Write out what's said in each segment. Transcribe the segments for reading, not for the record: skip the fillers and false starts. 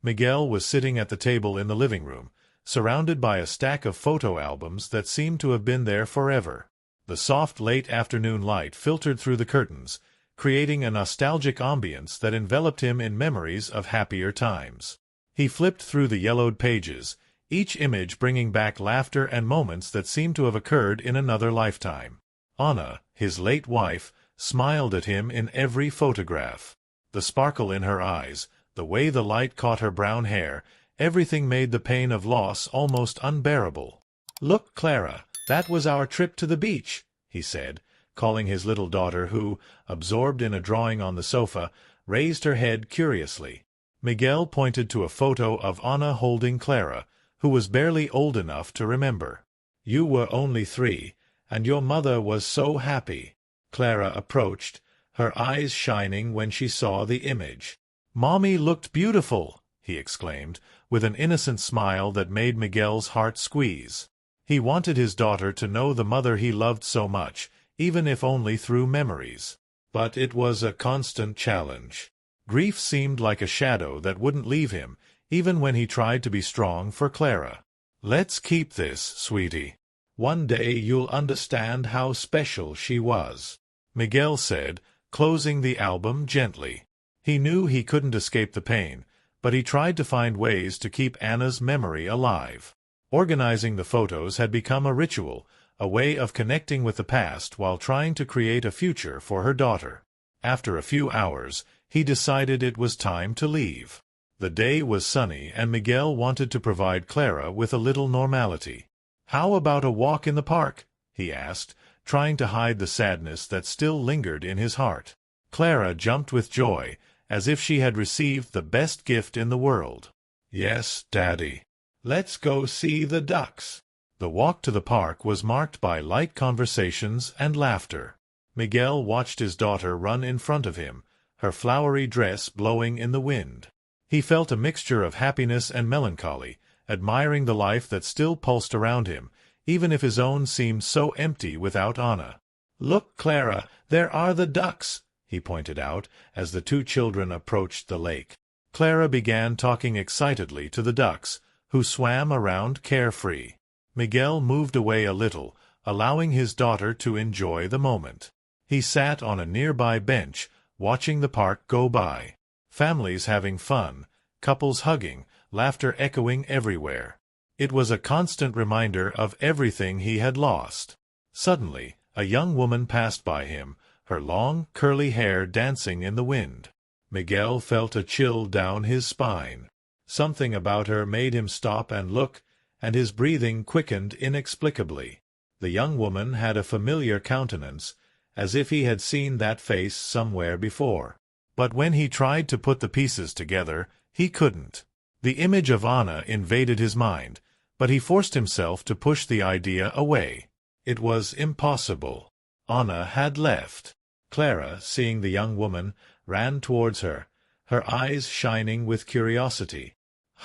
Miguel was sitting at the table in the living room, surrounded by a stack of photo albums that seemed to have been there forever. The soft late afternoon light filtered through the curtains, creating a nostalgic ambience that enveloped him in memories of happier times. He flipped through the yellowed pages, each image bringing back laughter and moments that seemed to have occurred in another lifetime. Anna, his late wife, smiled at him in every photograph. The sparkle in her eyes, the way the light caught her brown hair, everything made the pain of loss almost unbearable. "Look, Clara, that was our trip to the beach," he said, calling his little daughter who, absorbed in a drawing on the sofa, raised her head curiously. Miguel pointed to a photo of Anna holding Clara, who was barely old enough to remember. "You were only 3, and your mother was so happy." Clara approached, her eyes shining when she saw the image. "Mommy looked beautiful," he exclaimed, with an innocent smile that made Miguel's heart squeeze. He wanted his daughter to know the mother he loved so much, even if only through memories. But it was a constant challenge. Grief seemed like a shadow that wouldn't leave him, even when he tried to be strong for Clara. "Let's keep this, sweetie. One day you'll understand how special she was," Miguel said, closing the album gently. He knew he couldn't escape the pain, but he tried to find ways to keep Anna's memory alive. Organizing the photos had become a ritual, a way of connecting with the past while trying to create a future for her daughter. After a few hours, he decided it was time to leave. The day was sunny, and Miguel wanted to provide Clara with a little normality. "How about a walk in the park?" he asked, trying to hide the sadness that still lingered in his heart. Clara jumped with joy, as if she had received the best gift in the world. "Yes, Daddy. Let's go see the ducks." The walk to the park was marked by light conversations and laughter. Miguel watched his daughter run in front of him, her flowery dress blowing in the wind. He felt a mixture of happiness and melancholy, admiring the life that still pulsed around him, even if his own seemed so empty without Anna. "Look, Clara, there are the ducks," he pointed out, as the 2 children approached the lake. Clara began talking excitedly to the ducks, who swam around carefree. Miguel moved away a little, allowing his daughter to enjoy the moment. He sat on a nearby bench, watching the park go by. Families having fun, couples hugging, laughter echoing everywhere. It was a constant reminder of everything he had lost. Suddenly, a young woman passed by him, her long, curly hair dancing in the wind. Miguel felt a chill down his spine. Something about her made him stop and look, and his breathing quickened inexplicably. The young woman had a familiar countenance, as if he had seen that face somewhere before. But when he tried to put the pieces together, he couldn't. The image of Anna invaded his mind, but he forced himself to push the idea away. It was impossible. Anna had left. Clara, seeing the young woman, ran towards her, her eyes shining with curiosity.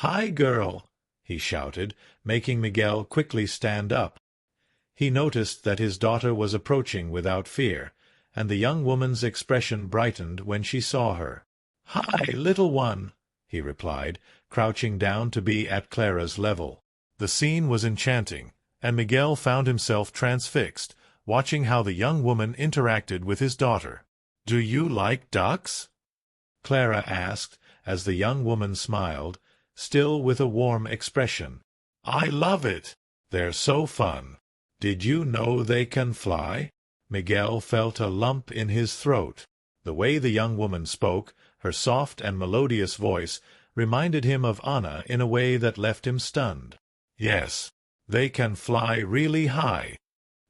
"Hi, girl!" he shouted, making Miguel quickly stand up. He noticed that his daughter was approaching without fear, and the young woman's expression brightened when she saw her. "Hi, little one," he replied, crouching down to be at Clara's level. The scene was enchanting, and Miguel found himself transfixed, watching how the young woman interacted with his daughter. "Do you like ducks?" Clara asked, as the young woman smiled, still with a warm expression. "I love it. They're so fun. Did you know they can fly?" Miguel felt a lump in his throat. The way the young woman spoke, her soft and melodious voice, reminded him of Anna in a way that left him stunned. "Yes, they can fly really high,"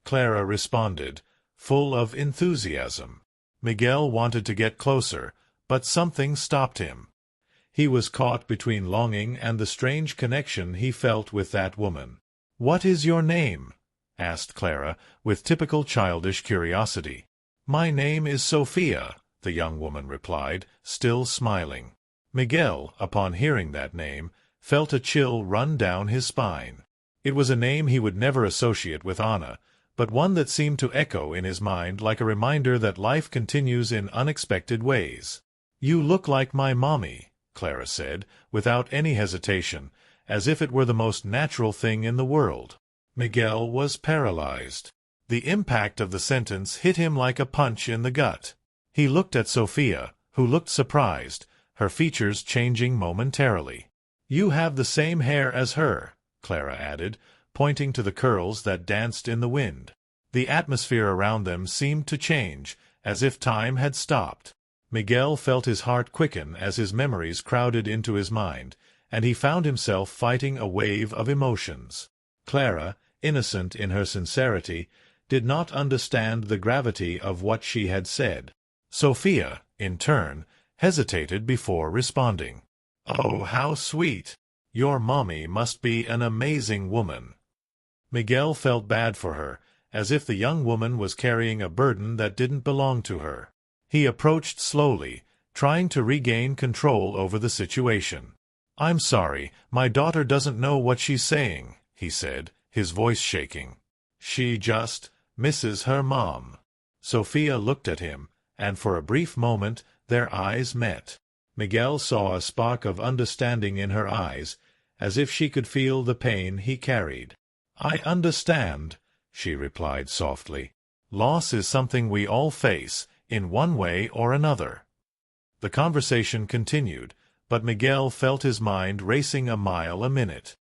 Clara responded, full of enthusiasm. Miguel wanted to get closer, but something stopped him. He was caught between longing and the strange connection he felt with that woman. "What is your name?" asked Clara, with typical childish curiosity. "My name is Sophia," the young woman replied, still smiling. Miguel, upon hearing that name, felt a chill run down his spine. It was a name he would never associate with Anna, but one that seemed to echo in his mind like a reminder that life continues in unexpected ways. "You look like my mommy," Clara said, without any hesitation, as if it were the most natural thing in the world. Miguel was paralyzed. The impact of the sentence hit him like a punch in the gut. He looked at Sophia, who looked surprised, her features changing momentarily. "You have the same hair as her," Clara added, pointing to the curls that danced in the wind. The atmosphere around them seemed to change, as if time had stopped. Miguel felt his heart quicken as his memories crowded into his mind, and he found himself fighting a wave of emotions. Clara, innocent in her sincerity, did not understand the gravity of what she had said. Sophia, in turn, hesitated before responding. "Oh, how sweet! Your mommy must be an amazing woman." Miguel felt bad for her, as if the young woman was carrying a burden that didn't belong to her. He approached slowly, trying to regain control over the situation. "I'm sorry, my daughter doesn't know what she's saying," he said, his voice shaking. "She just misses her mom." Sophia looked at him, and for a brief moment their eyes met. Miguel saw a spark of understanding in her eyes, as if she could feel the pain he carried. "I understand," she replied softly. "Loss is something we all face, in one way or another." The conversation continued, but Miguel felt his mind racing a mile a minute.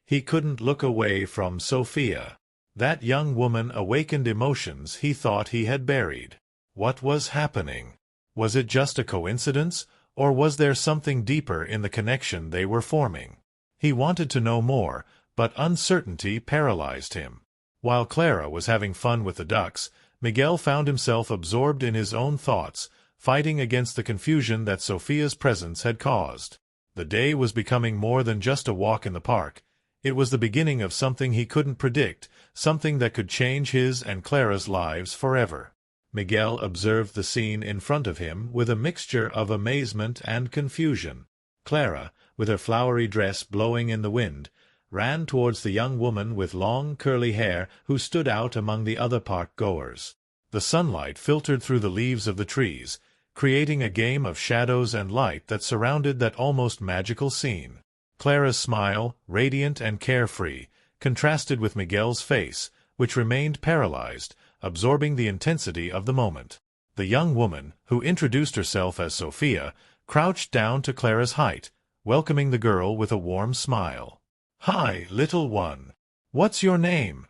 He couldn't look away from Sophia. That young woman awakened emotions he thought he had buried. What was happening? Was it just a coincidence, or was there something deeper in the connection they were forming? He wanted to know more, but uncertainty paralyzed him. While Clara was having fun with the ducks, Miguel found himself absorbed in his own thoughts, fighting against the confusion that Sophia's presence had caused. The day was becoming more than just a walk in the park. It was the beginning of something he couldn't predict, something that could change his and Clara's lives forever. Miguel observed the scene in front of him with a mixture of amazement and confusion. Clara, with her flowery dress blowing in the wind, ran towards the young woman with long curly hair who stood out among the other park-goers. The sunlight filtered through the leaves of the trees, creating a game of shadows and light that surrounded that almost magical scene. Clara's smile, radiant and carefree, contrasted with Miguel's face, which remained paralyzed, absorbing the intensity of the moment. The young woman, who introduced herself as Sophia, crouched down to Clara's height, welcoming the girl with a warm smile. "Hi, little one. What's your name?"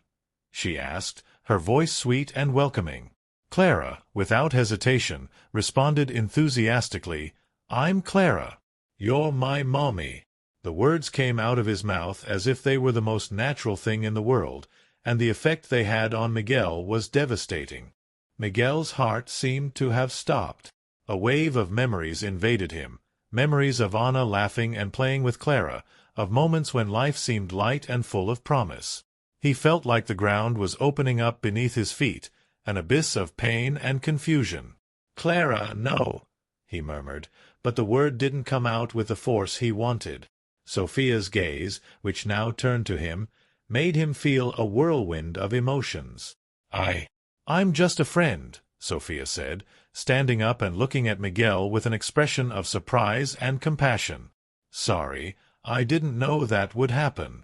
she asked, her voice sweet and welcoming. Clara, without hesitation, responded enthusiastically, "I'm Clara. You're my mommy." The words came out of his mouth as if they were the most natural thing in the world, and the effect they had on Miguel was devastating. Miguel's heart seemed to have stopped. A wave of memories invaded him, memories of Anna laughing and playing with Clara, of moments when life seemed light and full of promise. He felt like the ground was opening up beneath his feet, an abyss of pain and confusion. "Clara, no," he murmured, but the word didn't come out with the force he wanted. Sophia's gaze, which now turned to him, made him feel a whirlwind of emotions. I'm just a friend," Sophia said, standing up and looking at Miguel with an expression of surprise and compassion. "Sorry, I didn't know that would happen."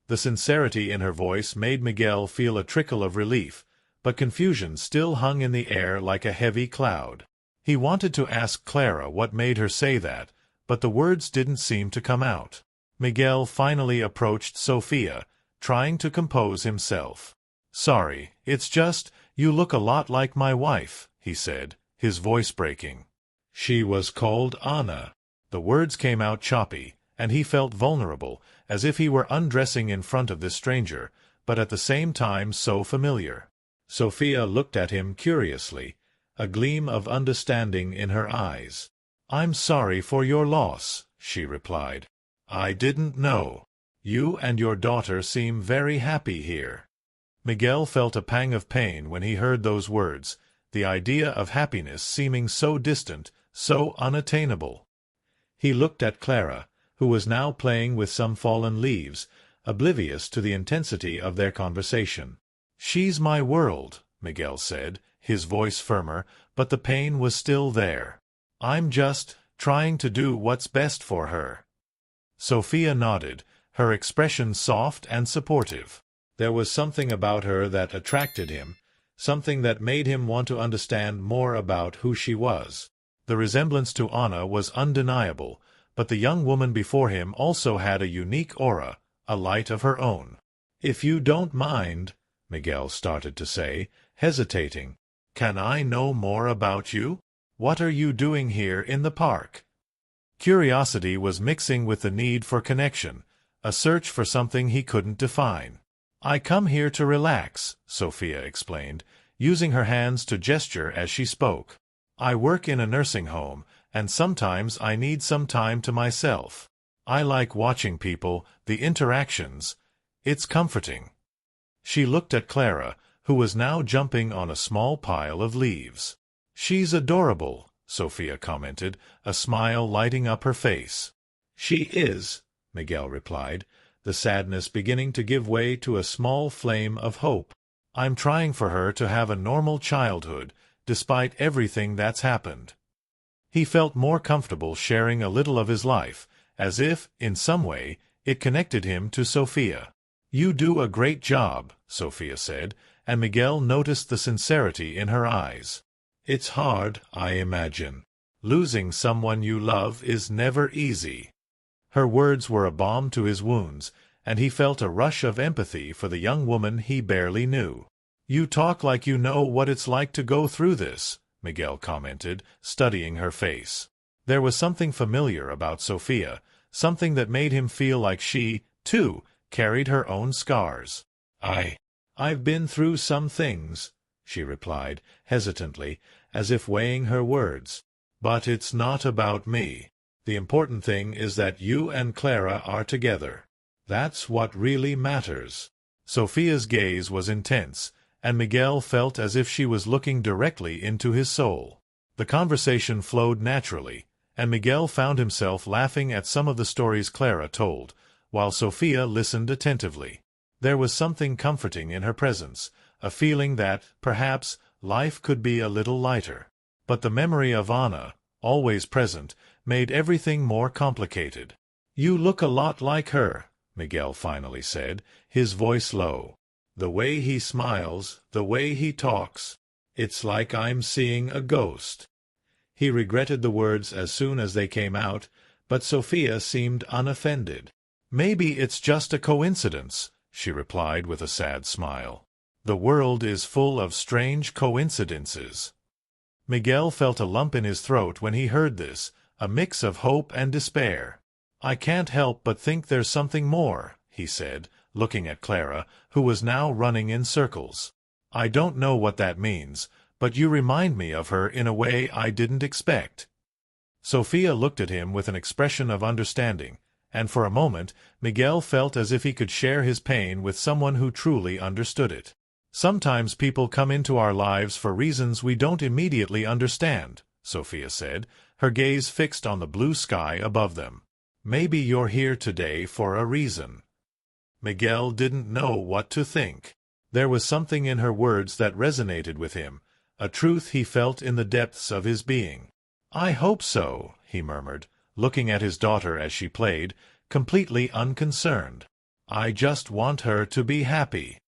The sincerity in her voice made Miguel feel a trickle of relief, but confusion still hung in the air like a heavy cloud. He wanted to ask Clara what made her say that, but the words didn't seem to come out. Miguel finally approached Sophia, trying to compose himself. "Sorry, it's just, you look a lot like my wife," he said, his voice breaking. "She was called Anna." The words came out choppy, and he felt vulnerable, as if he were undressing in front of this stranger, but at the same time so familiar. Sophia looked at him curiously, a gleam of understanding in her eyes. "I'm sorry for your loss," she replied. "I didn't know. You and your daughter seem very happy here." Miguel felt a pang of pain when he heard those words, the idea of happiness seeming so distant, so unattainable. He looked at Clara, who was now playing with some fallen leaves, oblivious to the intensity of their conversation. "She's my world," Miguel said, his voice firmer, but the pain was still there. "I'm just trying to do what's best for her. Sophia nodded, her expression soft and supportive. There was something about her that attracted him, something that made him want to understand more about who she was. The resemblance to Anna was undeniable, but the young woman before him also had a unique aura, a light of her own. "If you don't mind," Miguel started to say, hesitating, "can I know more about you? What are you doing here in the park?" Curiosity was mixing with the need for connection, a search for something he couldn't define. "I come here to relax," Sophia explained, using her hands to gesture as she spoke. "I work in a nursing home, and sometimes I need some time to myself. I like watching people, the interactions. It's comforting." She looked at Clara, who was now jumping on a small pile of leaves. "She's adorable," Sophia commented, a smile lighting up her face. "She is," Miguel replied, the sadness beginning to give way to a small flame of hope. "I'm trying for her to have a normal childhood, despite everything that's happened." He felt more comfortable sharing a little of his life, as if, in some way, it connected him to Sophia. "You do a great job," Sophia said, and Miguel noticed the sincerity in her eyes. "It's hard, I imagine. Losing someone you love is never easy." Her words were a balm to his wounds, and he felt a rush of empathy for the young woman he barely knew. "You talk like you know what it's like to go through this," Miguel commented, studying her face. There was something familiar about Sophia, something that made him feel like she, too, carried her own scars. I've been through some things," she replied, hesitantly, as if weighing her words. "But it's not about me. The important thing is that you and Clara are together. That's what really matters." Sophia's gaze was intense, and Miguel felt as if she was looking directly into his soul. The conversation flowed naturally, and Miguel found himself laughing at some of the stories Clara told, while Sophia listened attentively. There was something comforting in her presence, a feeling that, perhaps, life could be a little lighter. But the memory of Anna, always present, made everything more complicated. "You look a lot like her," Miguel finally said, his voice low. "The way he smiles, the way he talks. It's like I'm seeing a ghost." He regretted the words as soon as they came out, but Sophia seemed unoffended. "Maybe it's just a coincidence," she replied with a sad smile. "The world is full of strange coincidences." Miguel felt a lump in his throat when he heard this, a mix of hope and despair. "I can't help but think there's something more," he said, looking at Clara, who was now running in circles. "I don't know what that means, but you remind me of her in a way I didn't expect." Sophia looked at him with an expression of understanding, and for a moment Miguel felt as if he could share his pain with someone who truly understood it. "Sometimes people come into our lives for reasons we don't immediately understand," Sophia said, her gaze fixed on the blue sky above them. "Maybe you're here today for a reason." Miguel didn't know what to think. There was something in her words that resonated with him, a truth he felt in the depths of his being. "I hope so," he murmured, looking at his daughter as she played, completely unconcerned. "I just want her to be happy."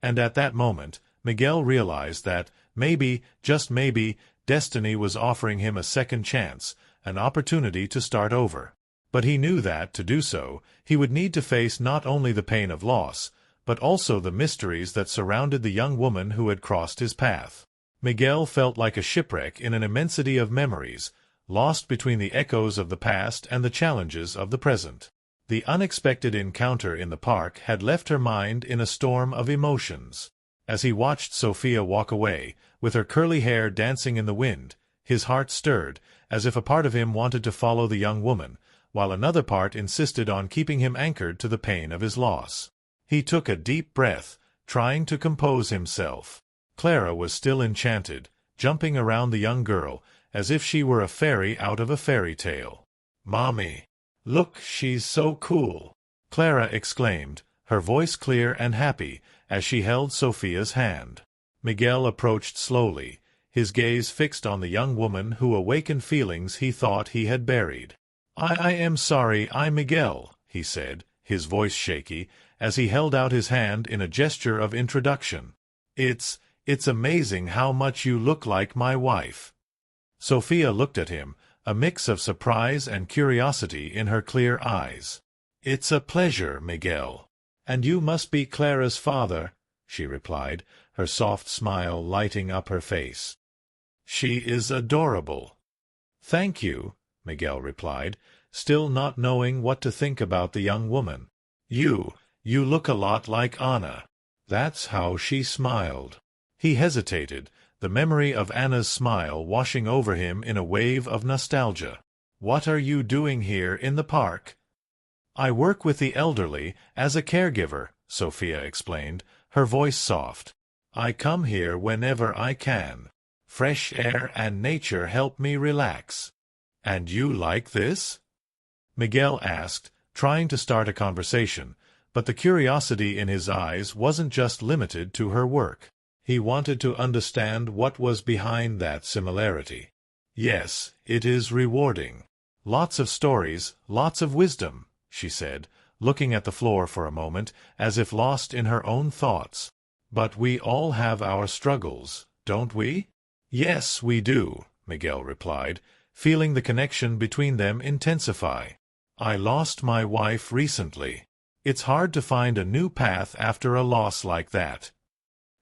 And at that moment, Miguel realized that, maybe, just maybe, destiny was offering him a second chance, an opportunity to start over. But he knew that, to do so, he would need to face not only the pain of loss, but also the mysteries that surrounded the young woman who had crossed his path. Miguel felt like a shipwreck in an immensity of memories, lost between the echoes of the past and the challenges of the present. The unexpected encounter in the park had left her mind in a storm of emotions. As he watched Sophia walk away, with her curly hair dancing in the wind, his heart stirred, as if a part of him wanted to follow the young woman, while another part insisted on keeping him anchored to the pain of his loss. He took a deep breath, trying to compose himself. Clara was still enchanted, jumping around the young girl, as if she were a fairy out of a fairy tale. "Mommy! Look, she's so cool!" Clara exclaimed, her voice clear and happy, as she held Sophia's hand. Miguel approached slowly, his gaze fixed on the young woman who awakened feelings he thought he had buried. I am sorry, I'm Miguel," he said, his voice shaky, as he held out his hand in a gesture of introduction. It's amazing how much you look like my wife." Sophia looked at him, a mix of surprise and curiosity in her clear eyes. "It's a pleasure, Miguel. And you must be Clara's father," she replied, her soft smile lighting up her face. "She is adorable." "Thank you," Miguel replied, still not knowing what to think about the young woman. You look a lot like Anna." That's how she smiled. He hesitated, the memory of Anna's smile washing over him in a wave of nostalgia. "What are you doing here in the park?" "I work with the elderly as a caregiver," Sophia explained, her voice soft. "I come here whenever I can. Fresh air and nature help me relax." "And you like this?" Miguel asked, trying to start a conversation, but the curiosity in his eyes wasn't just limited to her work. He wanted to understand what was behind that similarity. "Yes, it is rewarding. Lots of stories, lots of wisdom," she said, looking at the floor for a moment, as if lost in her own thoughts. "But we all have our struggles, don't we?" "Yes, we do," Miguel replied, feeling the connection between them intensify. "I lost my wife recently. It's hard to find a new path after a loss like that."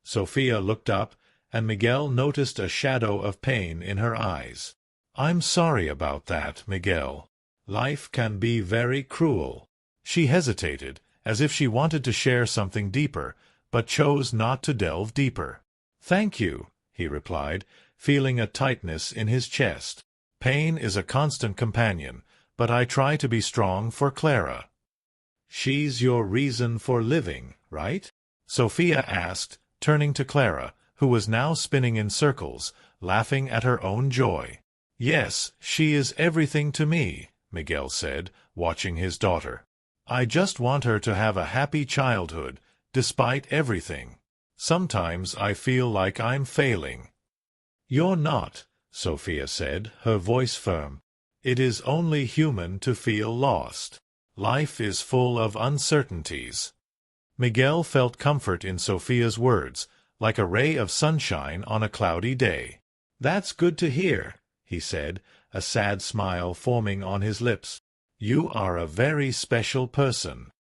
Sophia looked up, and Miguel noticed a shadow of pain in her eyes. "I'm sorry about that, Miguel. Life can be very cruel." She hesitated, as if she wanted to share something deeper, but chose not to delve deeper. "Thank you," he replied, feeling a tightness in his chest. "Pain is a constant companion, but I try to be strong for Clara." "She's your reason for living, right?" Sophia asked, turning to Clara, who was now spinning in circles, laughing at her own joy. "Yes, she is everything to me," Miguel said, watching his daughter. "I just want her to have a happy childhood, despite everything. Sometimes I feel like I'm failing." "You're not," Sophia said, her voice firm. "It is only human to feel lost. Life is full of uncertainties." Miguel felt comfort in Sophia's words, like a ray of sunshine on a cloudy day. "That's good to hear," he said, a sad smile forming on his lips. "You are a very special person."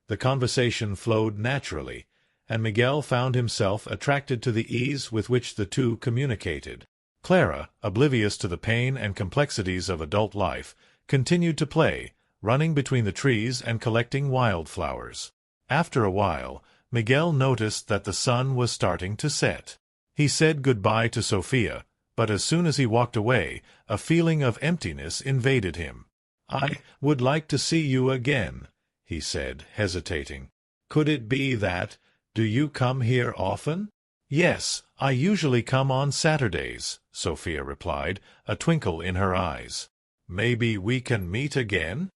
The conversation flowed naturally, and Miguel found himself attracted to the ease with which the two communicated. Clara, oblivious to the pain and complexities of adult life, continued to play, running between the trees and collecting wildflowers. After a while, Miguel noticed that the sun was starting to set. He said goodbye to Sophia, but as soon as he walked away, a feeling of emptiness invaded him. "I would like to see you again," he said, hesitating. "Could it be that? Do you come here often?" "Yes, I usually come on Saturdays," Sophia replied, a twinkle in her eyes. "Maybe we can meet again?"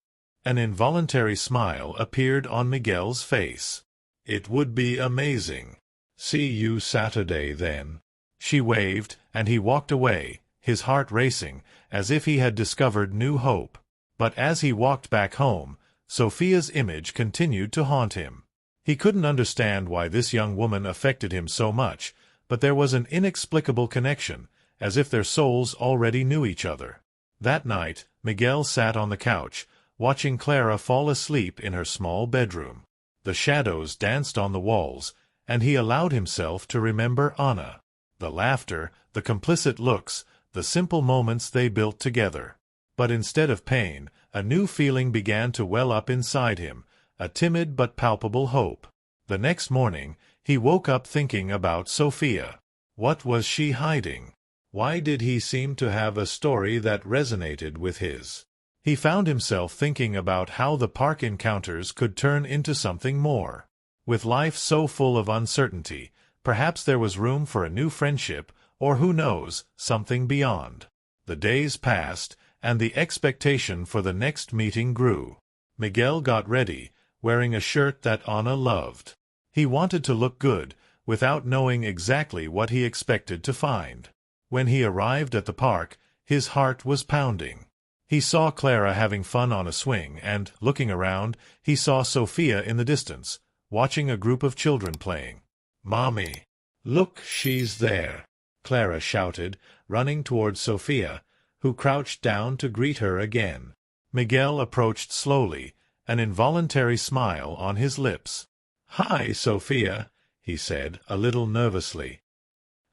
An involuntary smile appeared on Miguel's face. "It would be amazing. See you Saturday, then." She waved, and he walked away, his heart racing, as if he had discovered new hope. But as he walked back home, Sophia's image continued to haunt him. He couldn't understand why this young woman affected him so much, but there was an inexplicable connection, as if their souls already knew each other. That night, Miguel sat on the couch, watching Clara fall asleep in her small bedroom. The shadows danced on the walls, and he allowed himself to remember Anna. The laughter, the complicit looks, the simple moments they built together. But instead of pain, a new feeling began to well up inside him, a timid but palpable hope. The next morning, he woke up thinking about Sophia. What was she hiding? Why did he seem to have a story that resonated with his? He found himself thinking about how the park encounters could turn into something more. With life so full of uncertainty, perhaps there was room for a new friendship, or who knows, something beyond. The days passed, and the expectation for the next meeting grew. Miguel got ready, wearing a shirt that Anna loved. He wanted to look good, without knowing exactly what he expected to find. When he arrived at the park, his heart was pounding. He saw Clara having fun on a swing, and, looking around, he saw Sophia in the distance, watching a group of children playing. "Mommy! Look, she's there!" Clara shouted, running towards Sophia, who crouched down to greet her again. Miguel approached slowly, an involuntary smile on his lips. "Hi, Sophia," he said, a little nervously.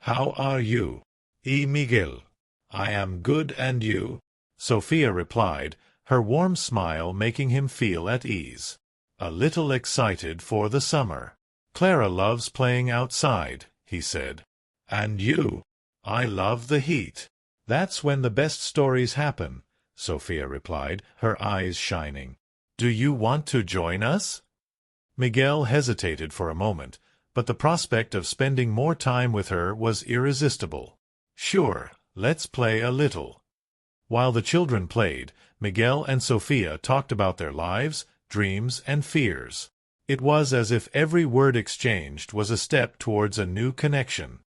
"How are you?" Miguel. "I am good, and you?" Sophia replied, her warm smile making him feel at ease. "A little excited for the summer." "Clara loves playing outside," he said. "And you?" "I love the heat." "That's when the best stories happen," Sophia replied, her eyes shining. "Do you want to join us?" Miguel hesitated for a moment, but the prospect of spending more time with her was irresistible. "Sure, let's play a little." While the children played, Miguel and Sophia talked about their lives, dreams, and fears. It was as if every word exchanged was a step towards a new connection.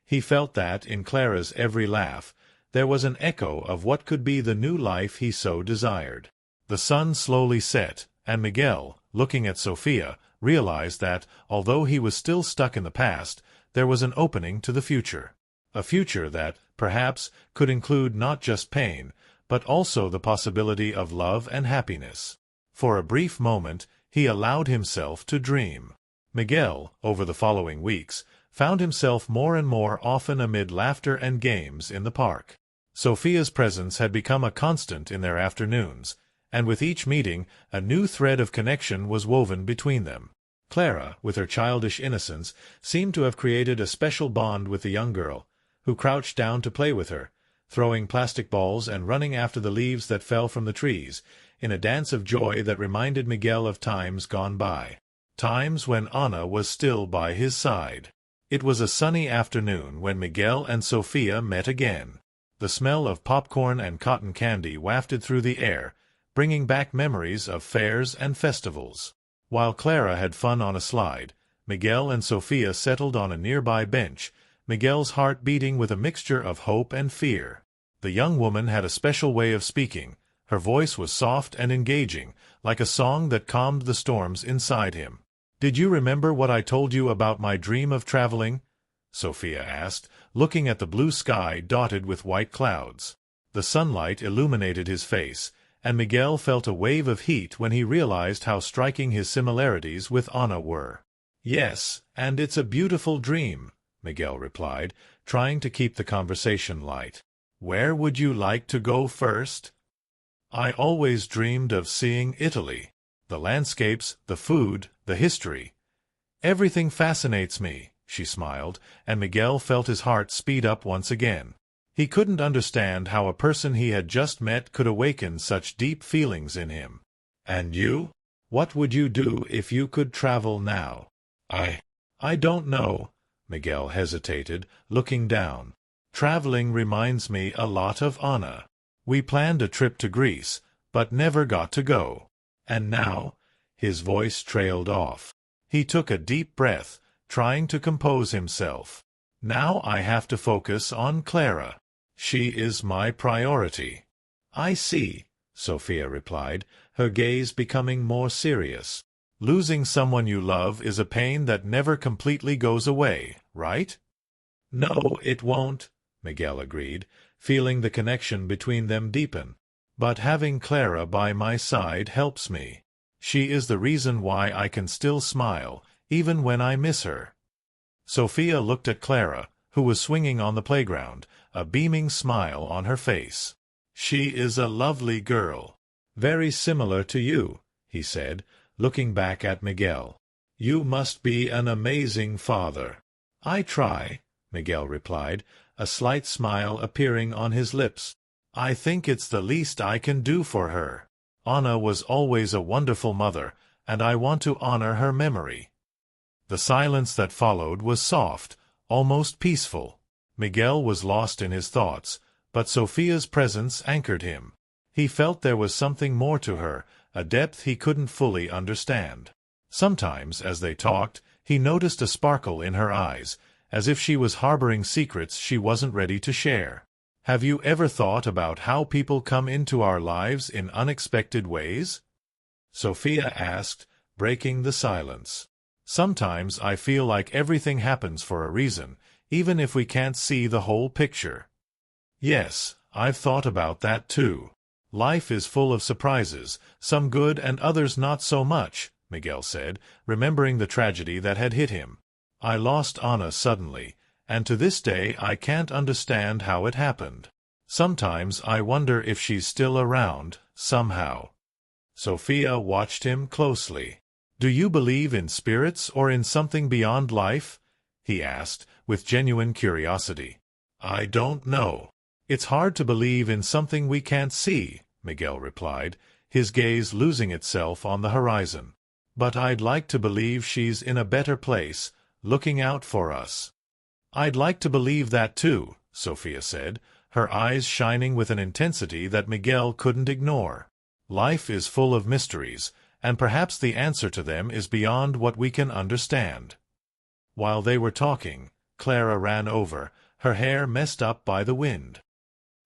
He felt that, in Clara's every laugh, there was an echo of what could be the new life he so desired. The sun slowly set, and Miguel, looking at Sophia, realized that, although he was still stuck in the past, there was an opening to the future. A future that, perhaps, could include not just pain, but also the possibility of love and happiness. For a brief moment, he allowed himself to dream. Miguel, over the following weeks, found himself more and more often amid laughter and games in the park. Sophia's presence had become a constant in their afternoons, and with each meeting a new thread of connection was woven between them. Clara, with her childish innocence, seemed to have created a special bond with the young girl, who crouched down to play with her, throwing plastic balls and running after the leaves that fell from the trees, in a dance of joy that reminded Miguel of times gone by, times when Anna was still by his side. It was a sunny afternoon when Miguel and Sophia met again. The smell of popcorn and cotton candy wafted through the air, bringing back memories of fairs and festivals. While Clara had fun on a slide, Miguel and Sophia settled on a nearby bench, Miguel's heart beating with a mixture of hope and fear. The young woman had a special way of speaking. Her voice was soft and engaging, like a song that calmed the storms inside him. "Did you remember what I told you about my dream of traveling?" Sophia asked, looking at the blue sky dotted with white clouds. The sunlight illuminated his face, and Miguel felt a wave of heat when he realized how striking his similarities with Anna were. "Yes, and it's a beautiful dream," Miguel replied, trying to keep the conversation light. "Where would you like to go first?" "I always dreamed of seeing Italy. The landscapes, the food, the history. Everything fascinates me," she smiled, and Miguel felt his heart speed up once again. He couldn't understand how a person he had just met could awaken such deep feelings in him. "And you? What would you do if you could travel now?" I don't know," Miguel hesitated, looking down. "Traveling reminds me a lot of Anna. We planned a trip to Greece, but never got to go. And now—" his voice trailed off. He took a deep breath, trying to compose himself. "Now I have to focus on Clara. She is my priority." "I see," Sophia replied, her gaze becoming more serious. "Losing someone you love is a pain that never completely goes away, right?" "No, it won't," Miguel agreed, feeling the connection between them deepen. "But having Clara by my side helps me. She is the reason why I can still smile, even when I miss her." Sophia looked at Clara, who was swinging on the playground, a beaming smile on her face. "She is a lovely girl. Very similar to you," he said, looking back at Miguel. "You must be an amazing father." "I try," Miguel replied, a slight smile appearing on his lips. "I think it's the least I can do for her. Anna was always a wonderful mother, and I want to honor her memory." The silence that followed was soft, almost peaceful. Miguel was lost in his thoughts, but Sophia's presence anchored him. He felt there was something more to her, a depth he couldn't fully understand. Sometimes, as they talked, he noticed a sparkle in her eyes, as if she was harboring secrets she wasn't ready to share. Have you ever thought about how people come into our lives in unexpected ways? Sophia asked, breaking the silence. Sometimes I feel like everything happens for a reason, even if we can't see the whole picture. Yes, I've thought about that too. Life is full of surprises, some good and others not so much, Miguel said, remembering the tragedy that had hit him. I lost Anna suddenly, and to this day I can't understand how it happened. Sometimes I wonder if she's still around, somehow. Sophia watched him closely. Do you believe in spirits or in something beyond life? He asked, with genuine curiosity. I don't know. It's hard to believe in something we can't see, Miguel replied, his gaze losing itself on the horizon. But I'd like to believe she's in a better place, looking out for us. I'd like to believe that too, Sophia said, her eyes shining with an intensity that Miguel couldn't ignore. Life is full of mysteries, and perhaps the answer to them is beyond what we can understand. While they were talking, Clara ran over, her hair messed up by the wind.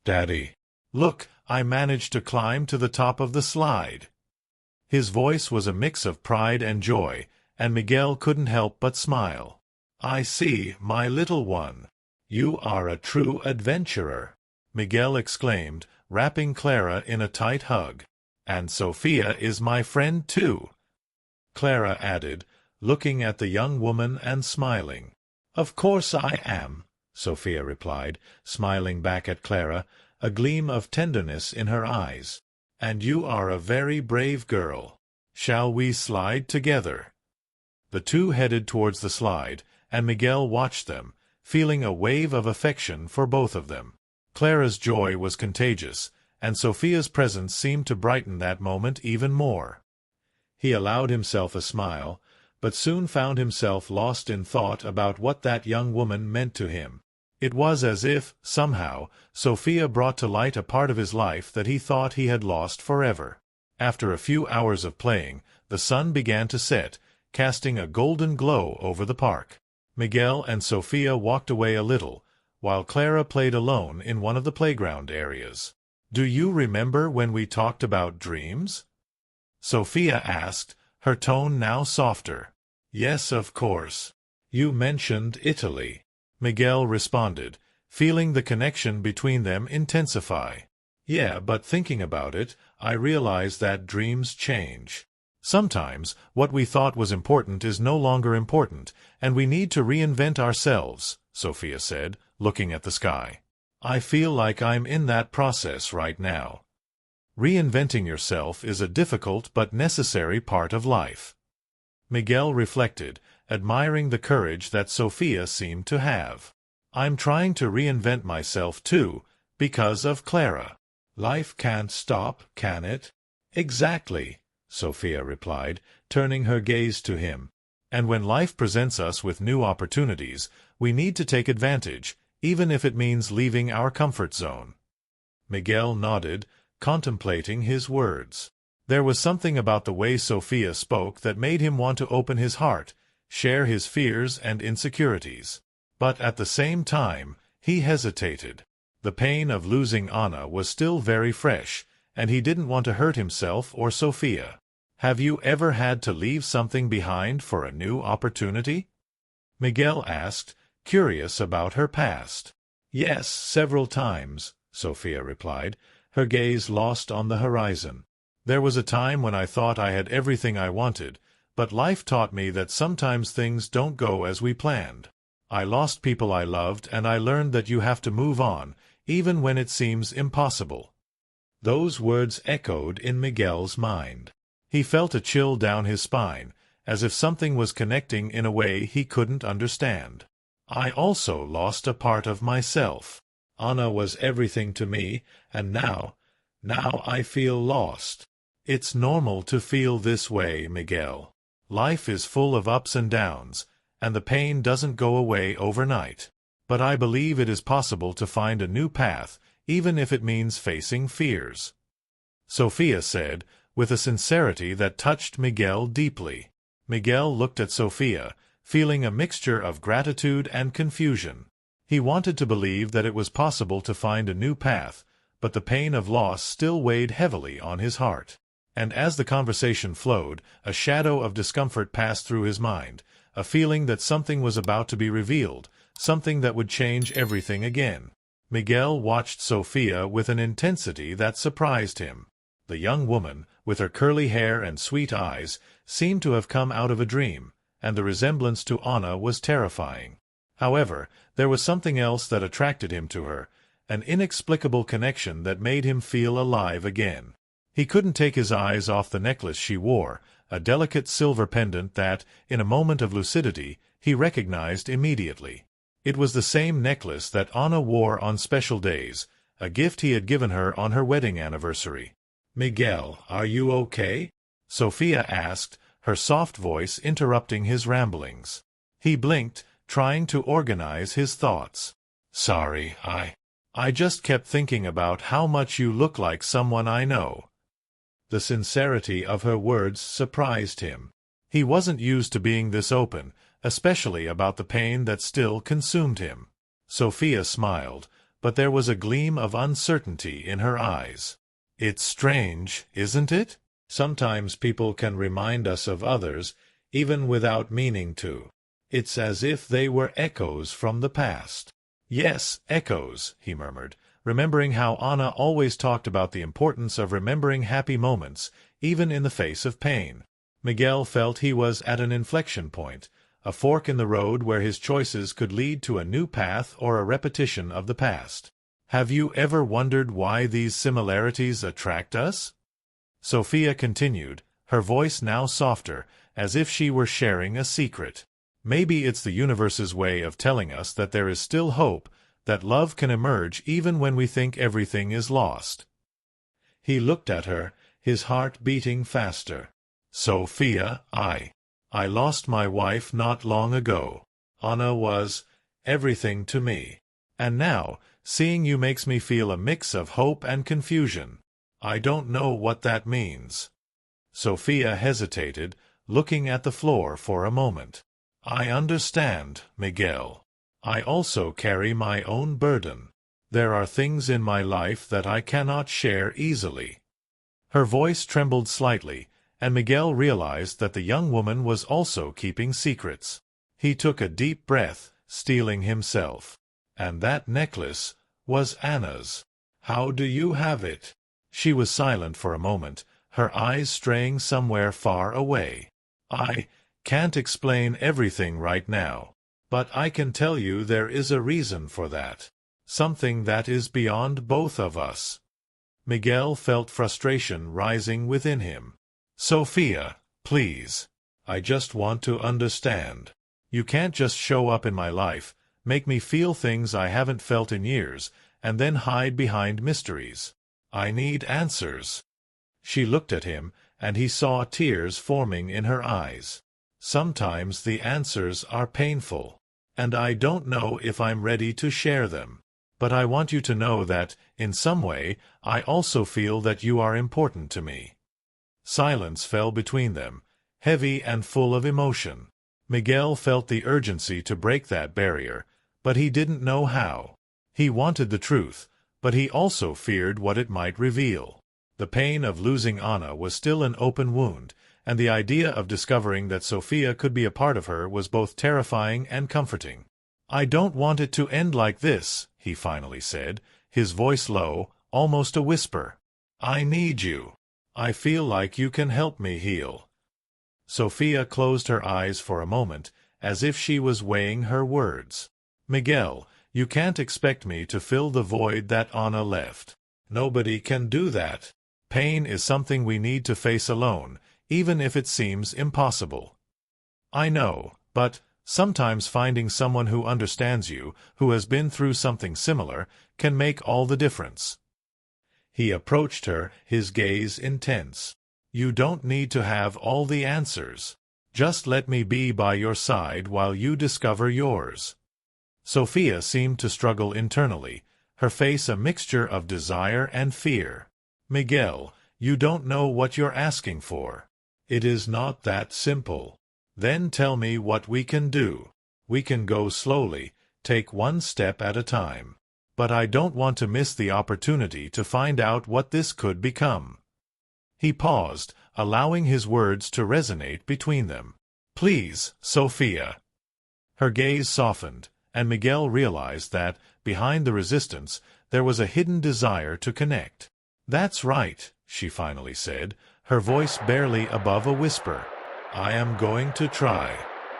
Daddy, look, I managed to climb to the top of the slide. His voice was a mix of pride and joy, and Miguel couldn't help but smile. I see, my little one. You are a true adventurer, Miguel exclaimed, wrapping Clara in a tight hug. And Sophia is my friend too, Clara added, looking at the young woman and smiling. Of course I am, Sophia replied, smiling back at Clara, a gleam of tenderness in her eyes. And you are a very brave girl. Shall we slide together? The two headed towards the slide, and Miguel watched them, feeling a wave of affection for both of them. Clara's joy was contagious, and Sophia's presence seemed to brighten that moment even more. He allowed himself a smile, but soon found himself lost in thought about what that young woman meant to him. It was as if, somehow, Sophia brought to light a part of his life that he thought he had lost forever. After a few hours of playing, the sun began to set, casting a golden glow over the park. Miguel and Sophia walked away a little, while Clara played alone in one of the playground areas. Do you remember when we talked about dreams? Sophia asked, her tone now softer. Yes, of course. You mentioned Italy, Miguel responded, feeling the connection between them intensify. Yeah, but thinking about it, I realize that dreams change. Sometimes, what we thought was important is no longer important, and we need to reinvent ourselves, Sophia said, looking at the sky. I feel like I'm in that process right now. Reinventing yourself is a difficult but necessary part of life. Miguel reflected, admiring the courage that Sophia seemed to have. I'm trying to reinvent myself too, because of Clara. Life can't stop, can it? Exactly, Sophia replied, turning her gaze to him. And when life presents us with new opportunities, we need to take advantage, even if it means leaving our comfort zone. Miguel nodded, contemplating his words. There was something about the way Sophia spoke that made him want to open his heart, share his fears and insecurities. But at the same time, he hesitated. The pain of losing Anna was still very fresh, and he didn't want to hurt himself or Sophia. Have you ever had to leave something behind for a new opportunity? Miguel asked, curious about her past. Yes, several times, Sophia replied, her gaze lost on the horizon. There was a time when I thought I had everything I wanted, but life taught me that sometimes things don't go as we planned. I lost people I loved, and I learned that you have to move on, even when it seems impossible. Those words echoed in Miguel's mind. He felt a chill down his spine, as if something was connecting in a way he couldn't understand. I also lost a part of myself. Anna was everything to me, and now I feel lost. It's normal to feel this way, Miguel. Life is full of ups and downs, and the pain doesn't go away overnight. But I believe it is possible to find a new path, even if it means facing fears. Sophia said, with a sincerity that touched Miguel deeply. Miguel looked at Sophia, feeling a mixture of gratitude and confusion. He wanted to believe that it was possible to find a new path, but the pain of loss still weighed heavily on his heart. And as the conversation flowed, a shadow of discomfort passed through his mind, a feeling that something was about to be revealed, something that would change everything again. Miguel watched Sophia with an intensity that surprised him. The young woman, with her curly hair and sweet eyes, seemed to have come out of a dream, and the resemblance to Anna was terrifying. However, there was something else that attracted him to her, an inexplicable connection that made him feel alive again. He couldn't take his eyes off the necklace she wore, a delicate silver pendant that, in a moment of lucidity, he recognized immediately. It was the same necklace that Anna wore on special days, a gift he had given her on her wedding anniversary. "Miguel, are you okay?" Sophia asked, her soft voice interrupting his ramblings. He blinked, trying to organize his thoughts. "Sorry, I just kept thinking about how much you look like someone I know." The sincerity of her words surprised him. He wasn't used to being this open, especially about the pain that still consumed him. Sophia smiled, but there was a gleam of uncertainty in her eyes. "It's strange, isn't it? Sometimes people can remind us of others, even without meaning to. It's as if they were echoes from the past." "Yes, echoes," he murmured, remembering how Anna always talked about the importance of remembering happy moments, even in the face of pain. Miguel felt he was at an inflection point, a fork in the road where his choices could lead to a new path or a repetition of the past. "Have you ever wondered why these similarities attract us?" Sophia continued, her voice now softer, as if she were sharing a secret. "Maybe it's the universe's way of telling us that there is still hope, that love can emerge even when we think everything is lost." He looked at her, his heart beating faster. "Sophia, I lost my wife not long ago. Anna was everything to me. And now, seeing you makes me feel a mix of hope and confusion. I don't know what that means." Sophia hesitated, looking at the floor for a moment. "I understand, Miguel. I also carry my own burden. There are things in my life that I cannot share easily." Her voice trembled slightly, and Miguel realized that the young woman was also keeping secrets. He took a deep breath, steeling himself. "And that necklace was Anna's. How do you have it?" She was silent for a moment, her eyes straying somewhere far away. "I can't explain everything right now, but I can tell you there is a reason for that. Something that is beyond both of us." Miguel felt frustration rising within him. "Sophia, please. I just want to understand. You can't just show up in my life, make me feel things I haven't felt in years, and then hide behind mysteries. I need answers." She looked at him, and he saw tears forming in her eyes. "Sometimes the answers are painful, and I don't know if I'm ready to share them. But I want you to know that, in some way, I also feel that you are important to me." Silence fell between them, heavy and full of emotion. Miguel felt the urgency to break that barrier, but he didn't know how. He wanted the truth, but he also feared what it might reveal. The pain of losing Anna was still an open wound, and the idea of discovering that Sophia could be a part of her was both terrifying and comforting. "I don't want it to end like this," he finally said, his voice low, almost a whisper. "I need you. I feel like you can help me heal." Sophia closed her eyes for a moment, as if she was weighing her words. "Miguel, you can't expect me to fill the void that Anna left. Nobody can do that. Pain is something we need to face alone, even if it seems impossible." "I know, but sometimes finding someone who understands you, who has been through something similar, can make all the difference." He approached her, his gaze intense. "You don't need to have all the answers. Just let me be by your side while you discover yours." Sophia seemed to struggle internally, her face a mixture of desire and fear. "Miguel, you don't know what you're asking for. It is not that simple. Then tell me what we can do. We can go slowly, take one step at a time. But I don't want to miss the opportunity to find out what this could become." He paused, allowing his words to resonate between them. "Please, Sophia." Her gaze softened, and Miguel realized that, behind the resistance, there was a hidden desire to connect. "That's right," she finally said, her voice barely above a whisper. "I am going to try.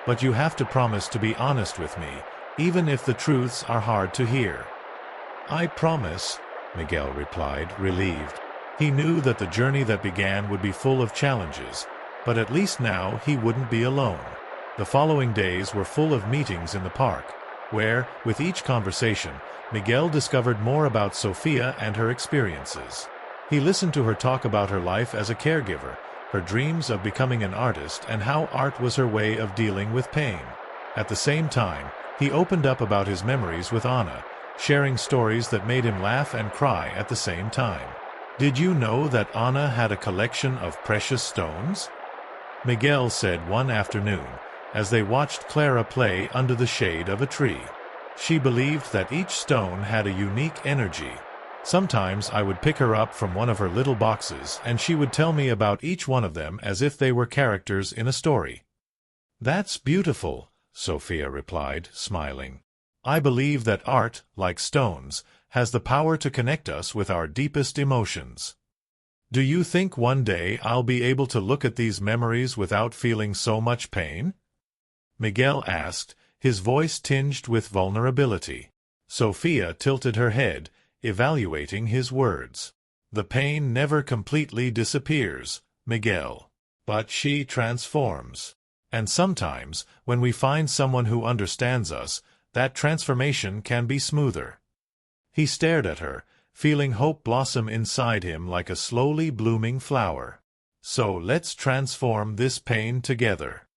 But you have to promise to be honest with me, even if the truths are hard to hear." "I promise," Miguel replied, relieved. He knew that the journey that began would be full of challenges, but at least now he wouldn't be alone. The following days were full of meetings in the park, where, with each conversation, Miguel discovered more about Sophia and her experiences. He listened to her talk about her life as a caregiver, her dreams of becoming an artist, and how art was her way of dealing with pain. At the same time, he opened up about his memories with Anna, sharing stories that made him laugh and cry at the same time. "Did you know that Anna had a collection of precious stones?" Miguel said one afternoon, as they watched Clara play under the shade of a tree. "She believed that each stone had a unique energy. Sometimes I would pick her up from one of her little boxes, and she would tell me about each one of them as if they were characters in a story." "That's beautiful," Sophia replied, smiling. "I believe that art, like stones, has the power to connect us with our deepest emotions. Do you think one day I'll be able to look at these memories without feeling so much pain?" Miguel asked, his voice tinged with vulnerability. Sophia tilted her head, evaluating his words. "The pain never completely disappears, Miguel. But she transforms. And sometimes, when we find someone who understands us, that transformation can be smoother." He stared at her, feeling hope blossom inside him like a slowly blooming flower. "So let's transform this pain together."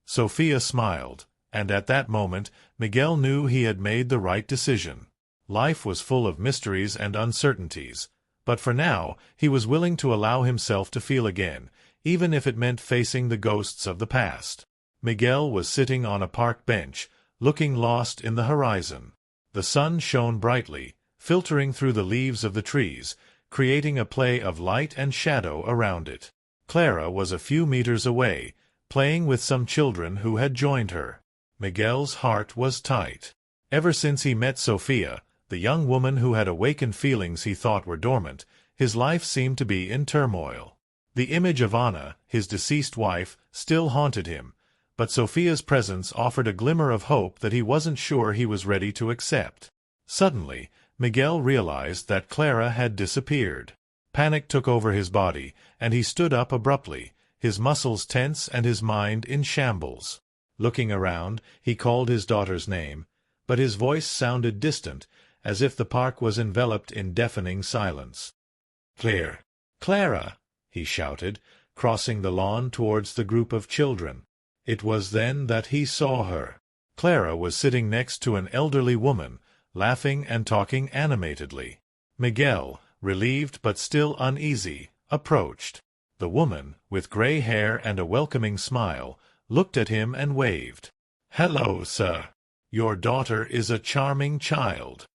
Sophia smiled, and at that moment, Miguel knew he had made the right decision. Life was full of mysteries and uncertainties, but for now, he was willing to allow himself to feel again, even if it meant facing the ghosts of the past. Miguel was sitting on a park bench, looking lost in the horizon. The sun shone brightly, filtering through the leaves of the trees, creating a play of light and shadow around it. Clara was a few meters away, playing with some children who had joined her. Miguel's heart was tight. Ever since he met Sophia, the young woman who had awakened feelings he thought were dormant, his life seemed to be in turmoil. The image of Anna, his deceased wife, still haunted him, but Sophia's presence offered a glimmer of hope that he wasn't sure he was ready to accept. Suddenly, Miguel realized that Clara had disappeared. Panic took over his body, and he stood up abruptly, his muscles tense and his mind in shambles. Looking around, he called his daughter's name, but his voice sounded distant, as if the park was enveloped in deafening silence. "Claire! Clara!" he shouted, crossing the lawn towards the group of children. It was then that he saw her. Clara was sitting next to an elderly woman, laughing and talking animatedly. Miguel, relieved but still uneasy, approached. The woman, with gray hair and a welcoming smile, looked at him and waved. "Hello, sir. Your daughter is a charming child,"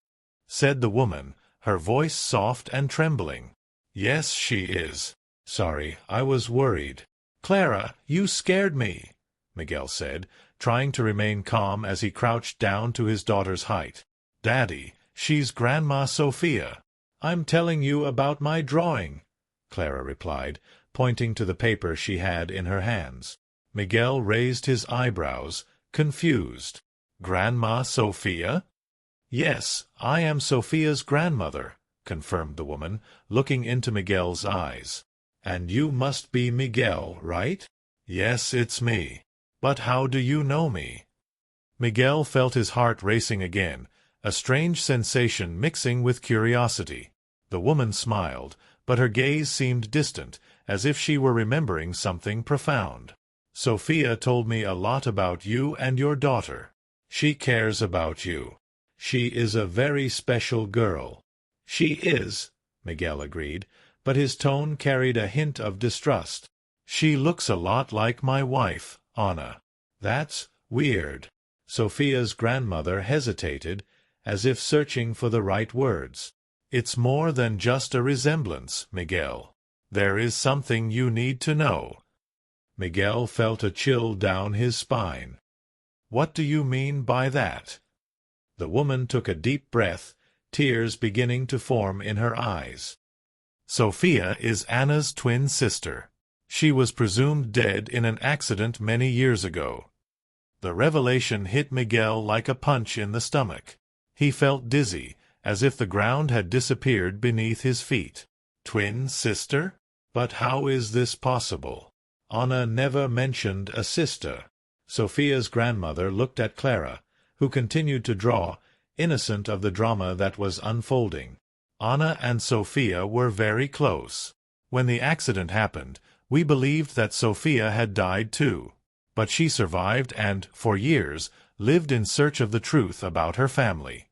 said the woman, her voice soft and trembling. "Yes, she is. Sorry, I was worried." "Clara, you scared me," Miguel said, trying to remain calm as he crouched down to his daughter's height. "Daddy, she's Grandma Sophia. I'm telling you about my drawing," Clara replied, pointing to the paper she had in her hands. Miguel raised his eyebrows, confused. "Grandma Sophia?" "Yes, I am Sophia's grandmother," confirmed the woman, looking into Miguel's eyes. "And you must be Miguel, right?" "Yes, it's me. But how do you know me?" Miguel felt his heart racing again, a strange sensation mixing with curiosity. The woman smiled, but her gaze seemed distant, as if she were remembering something profound. "Sophia told me a lot about you and your daughter. She cares about you. She is a very special girl." "She is," Miguel agreed, but his tone carried a hint of distrust. "She looks a lot like my wife, Anna." That's weird. Sophia's grandmother hesitated, as if searching for the right words. It's more than just a resemblance, Miguel. There is something you need to know. Miguel felt a chill down his spine. What do you mean by that? The woman took a deep breath, tears beginning to form in her eyes. Sophia is Anna's twin sister. She was presumed dead in an accident many years ago. The revelation hit Miguel like a punch in the stomach. He felt dizzy, as if the ground had disappeared beneath his feet. Twin sister? But how is this possible? Anna never mentioned a sister. Sophia's grandmother looked at Clara, who continued to draw, innocent of the drama that was unfolding. Anna and Sophia were very close. When the accident happened, we believed that Sophia had died too. But she survived and, for years, lived in search of the truth about her family.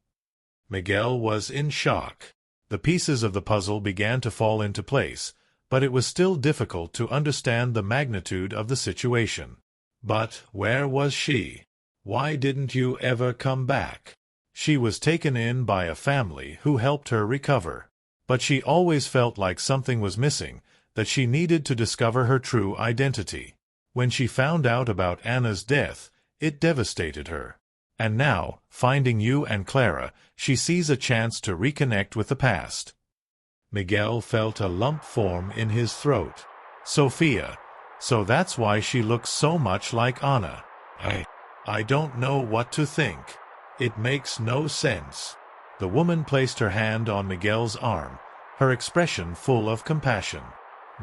Miguel was in shock. The pieces of the puzzle began to fall into place, but it was still difficult to understand the magnitude of the situation. But where was she? Why didn't you ever come back? She was taken in by a family who helped her recover. But she always felt like something was missing, that she needed to discover her true identity. When she found out about Anna's death, it devastated her. And now, finding you and Clara, she sees a chance to reconnect with the past. Miguel felt a lump form in his throat. Sophia. So that's why she looks so much like Anna. I don't know what to think. It makes no sense. The woman placed her hand on Miguel's arm, her expression full of compassion.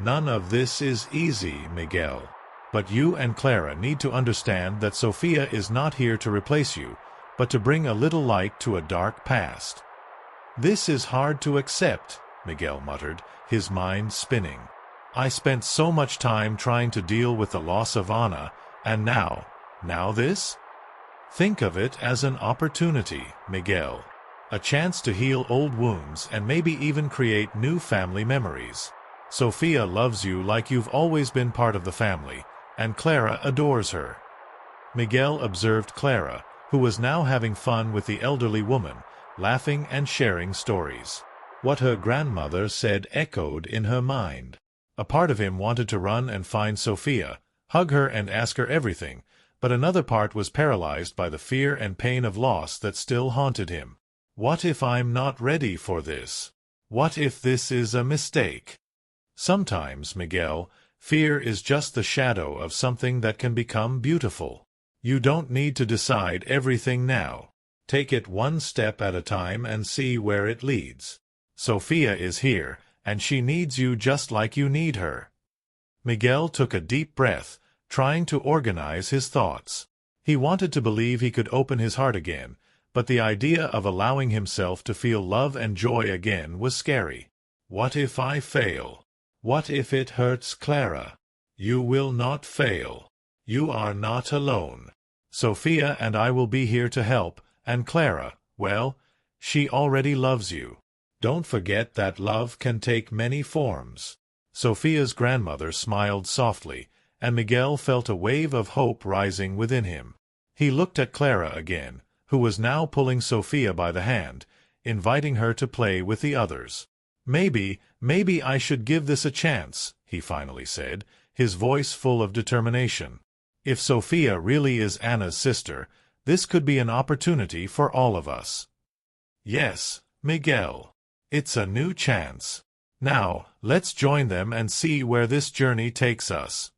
None of this is easy, Miguel. But you and Clara need to understand that Sophia is not here to replace you, but to bring a little light to a dark past. This is hard to accept, Miguel muttered, his mind spinning. I spent so much time trying to deal with the loss of Anna, and now this? Think of it as an opportunity, Miguel. A chance to heal old wounds and maybe even create new family memories. Sophia loves you like you've always been part of the family, and Clara adores her. Miguel observed Clara, who was now having fun with the elderly woman, laughing and sharing stories. What her grandmother said echoed in her mind. A part of him wanted to run and find Sophia, hug her and ask her everything, but another part was paralyzed by the fear and pain of loss that still haunted him. What if I'm not ready for this? What if this is a mistake? Sometimes, Miguel, fear is just the shadow of something that can become beautiful. You don't need to decide everything now. Take it one step at a time and see where it leads. Sophia is here, and she needs you just like you need her. Miguel took a deep breath, trying to organize his thoughts. He wanted to believe he could open his heart again, but the idea of allowing himself to feel love and joy again was scary. What if I fail? What if it hurts Clara? You will not fail. You are not alone. Sophia and I will be here to help, and Clara, well, she already loves you. Don't forget that love can take many forms. Sophia's grandmother smiled softly, and Miguel felt a wave of hope rising within him. He looked at Clara again, who was now pulling Sophia by the hand, inviting her to play with the others. Maybe I should give this a chance, he finally said, his voice full of determination. If Sophia really is Anna's sister, this could be an opportunity for all of us. Yes, Miguel. It's a new chance. Now, let's join them and see where this journey takes us.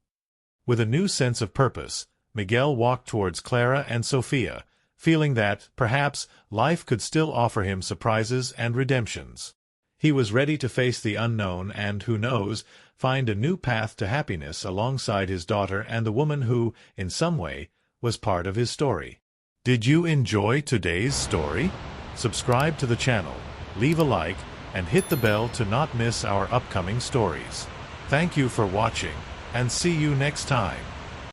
With a new sense of purpose, Miguel walked towards Clara and Sophia, feeling that, perhaps, life could still offer him surprises and redemptions. He was ready to face the unknown and, who knows, find a new path to happiness alongside his daughter and the woman who, in some way, was part of his story. Did you enjoy today's story? Subscribe to the channel, leave a like, and hit the bell to not miss our upcoming stories. Thank you for watching, and see you next time.